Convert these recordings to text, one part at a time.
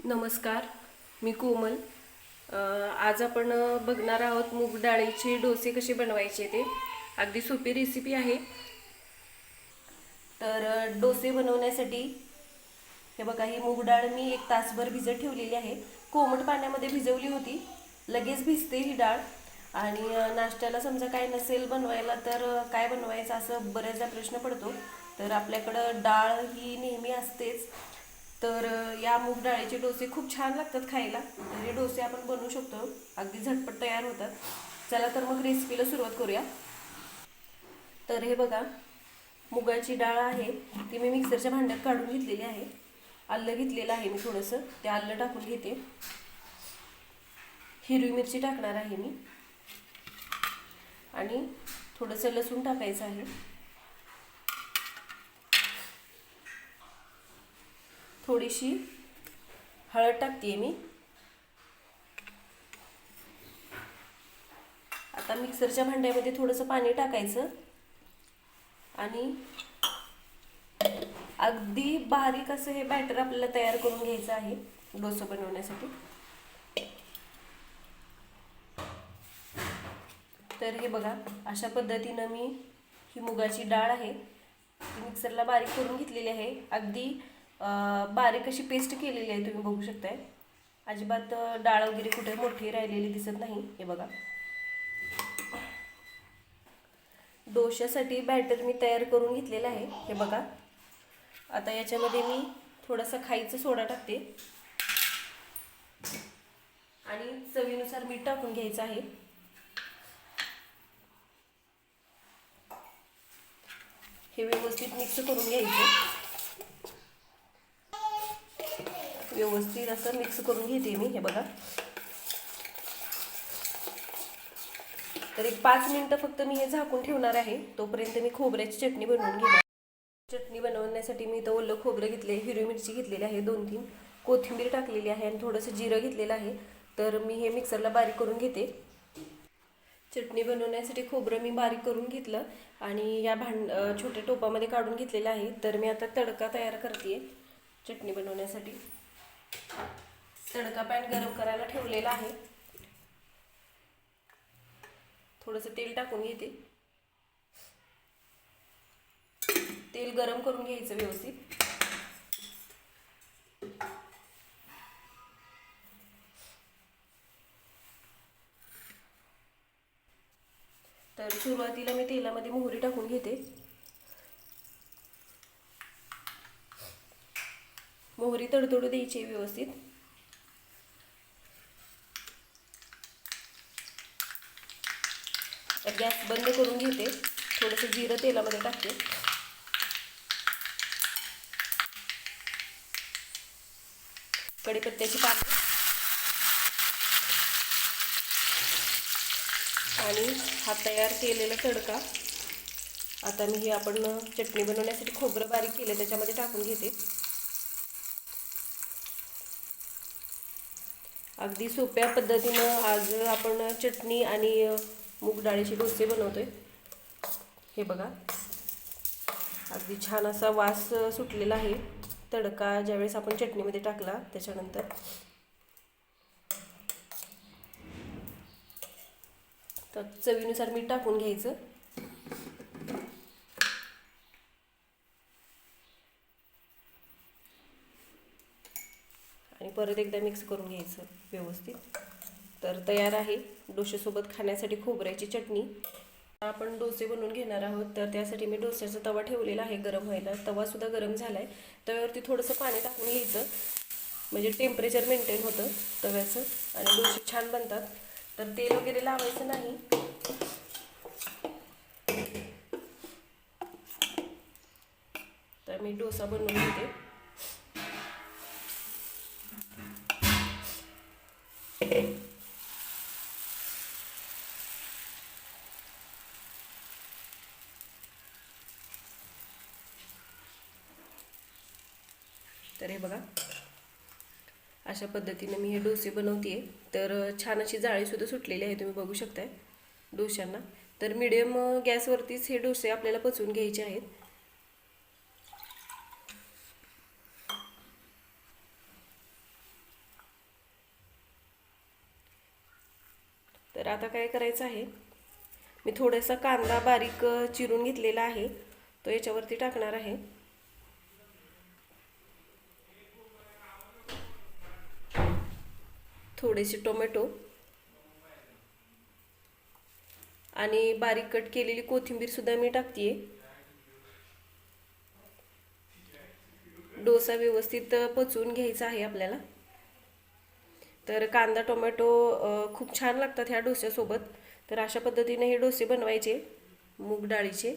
नमस्कार, मी कोमल. आज आपण बघणार आहोत मूग डाळीचे डोसे कसे बनवायचे ते. अगदी सोपी रेसिपी आहे. तर डोसे बनवण्यासाठी हे बघा, ही मूग डाळ मी 1 तासभर भिजत ठेवलेली आहे. कोमट पाण्यामध्ये भिजवली होती. लगेच भिजते ही डाळ. आणि नाश्त्याला समजा काय नसेल बनवायला तर काय बनवायचं असं बऱ्याचदा प्रश्न पडतो. तर आपल्याकडं डाळ ही नेहमी असतेच. तर या मूग डाळीचे डोसे खूप छान लागतात खायला. तर हे डोसे आपण बनवू शकतो, अगदी झटपट तयार होतात. चला तर मग रेसिपीला सुरुवात करूया. तर हे बघा, मुगाची डाळ आहे ती मी मिक्सरच्या भांड्यात काढून घेतलेली आहे. आलं घेतलेलं आहे मी थोडंसं, ते आलं टाकून घेते. हिरवी मिरची टाकणार आहे मी आणि थोडंसं लसूण टाकायचं आहे. थोडीशी हळद टाकते मी. आता मिक्सरच्या भांड्यामध्ये थोडंसं पाणी टाकायचं आणि अगदी बारीक असं हे बॅटर आपल्याला तयार करून घ्यायचं आहे डोसा बनवण्यासाठी. तर हे बघा, अशा पद्धतीनं मी ही मुगाची डाळ आहे ती मिक्सरला बारीक करून घेतलेली आहे. अगदी बारीक अशी पेस्ट केलेली आहे, तुम्ही बघू शकताय. अजिबात डाळ वगैरे कुठे मोठी राहिलेली दिसत नाही. हे बघा, डोश्यासाठी बॅटर मी तयार करून घेतलेलं आहे. हे बघा, आता याच्यामध्ये मी थोडासा खायचा सोडा टाकते आणि चवीनुसार मीठ टाकून घ्यायचं आहे. हे व्यवस्थित मिक्स करून घ्यायचं. व्यवस्थित असं मिक्स करून घेते मी. हे बघा, तर 5 मिनिटं फक्त मी हे झाकून ठेवणार आहे. तोपर्यंत मी खोबऱ्याची चटणी बनवून घेणार. चटणी बनवण्यासाठी मी इथं ओलं खोबरं घेतले, हिरवी मिरची घेतलेली आहे 2-3, कोथिंबीर टाकलेली आहे आणि थोडंसं जिरं घेतलेलं आहे. तर मी हे मिक्सरला बारीक करून घेते. चटणी बनवण्यासाठी खोबरं मी बारीक करून घेतलं आणि या छोट्या टोपामध्ये काढून घेतलेलं आहे. तर मी आता तडका तयार करते चटणी बनवण्यासाठी. तडका पॅन गरम करायला ठेवलेला आहे. थोडंसं तेल टाकून घेते. तेल गरम करून घ्यायचं व्यवस्थित. तर सुरुवातीला मी तेलामध्ये मोहरी टाकून घेते. मोहरी तडतडू द्यायची व्यवस्थित. गॅस बंद करून घेते. थोडंसं जिरं तेलामध्ये टाकते. कढीपत्त्याची पानं आणि हा तयार केलेला तडका आता मी हे आपण चटणी बनवण्यासाठी खोबरं बारीक केलं त्याच्यामध्ये टाकून घेते. अगदी सोप्या पद्धतीनं आज आपण चटणी आणि मूग डाळीचे डोसे बनवतोय. हे बघा, अगदी छान असा वास सुटलेला आहे तडका ज्यावेळेस आपण चटणीमध्ये टाकला त्याच्यानंतर. तर चवीनुसार मीठ टाकून घ्यायचं. आणि परत एकदा मिक्स करून घ्यायचं व्यवस्थित. तर तयार आहे डोश्यासोबत खाण्यासाठी खोबऱ्याची चटणी. आपण डोसे बनवून घेणार आहोत. तर त्यासाठी मी डोस्याचा तवा ठेवलेला आहे गरम व्हायला. तवासुद्धा गरम झाला आहे. तव्यावरती थोडंसं पाणी टाकून घ्यायचं, म्हणजे टेम्परेचर मेंटेन होतं तव्याचं आणि डोसे छान बनतात. तर तेल वगैरे लावायचं नाही. तर मी डोसा बनवून घेते. तर हे बघा, अशा पद्धतीने मी हे डोसे बनवते. तर छान अशी जाळीसुद्धा सुटलेली आहे, तुम्ही बघू शकताय डोश्यांना. तर मीडियम गॅसवरतीच हे डोसे आपल्याला पचवून घ्यायचे आहेत. तर आता काय करायचं आहे, मी थोडासा कांदा बारीक चिरून घेतलेला आहे, तो याच्यावरती टाकणार आहे. थोडेसे टोमॅटो आणि बारीक कट केलेली कोथिंबीर सुद्धा मी टाकते. डोसा व्यवस्थित पचवून घ्यायचा आहे आपल्याला. तर कांदा टोमॅटो खूप छान लागतात ह्या डोस्यासोबत. तर अशा पद्धतीने हे डोसे बनवायचे मूग डाळीचे.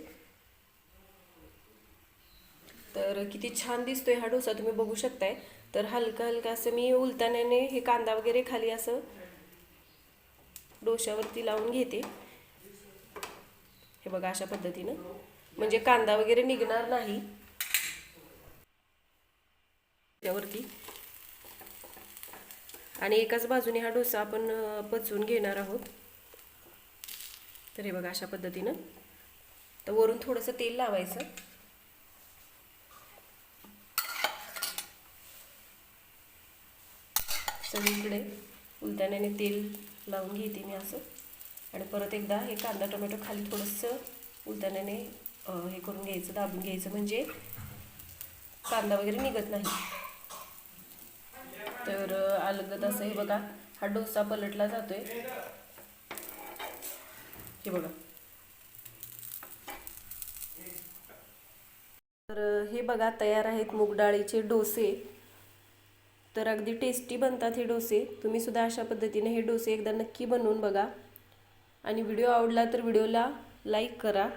तर किती छान दिसतोय हा डोसा, तुम्ही बघू शकताय. तर हलका हलका असं मी उलताण्याने हे कांदा वगैरे खाली असं डोश्यावरती लावून घेते. हे बघा अशा पद्धतीनं, म्हणजे कांदा वगैरे निघणार नाही त्यावरती. आणि एकाच बाजूने हा डोसा आपण पचवून घेणार आहोत. तर हे बघा अशा पद्धतीनं. तर वरून थोडंसं तेल लावायचं. सगळीकडे उलटाण्याने तेल लावून घेते मी असं. आणि परत एकदा हे कांदा टोमॅटो खाली थोडंसं उलटाण्याने हे करून घ्यायचं, दाबून घ्यायचं, म्हणजे कांदा वगैरे निघत नाही. तर अलगद असं हे बघा हा डोसा पलटला जातोय. हे बघा. तर हे बघा तयार आहेत मूग डाळीचे डोसे. तर अगदी टेस्टी बनतात हे डोसे. तुम्ही सुद्धा अशा पद्धतीने हे डोसे एकदा नक्की बनवून बघा. आणि व्हिडिओ आवडला तर व्हिडिओला लाईक करा.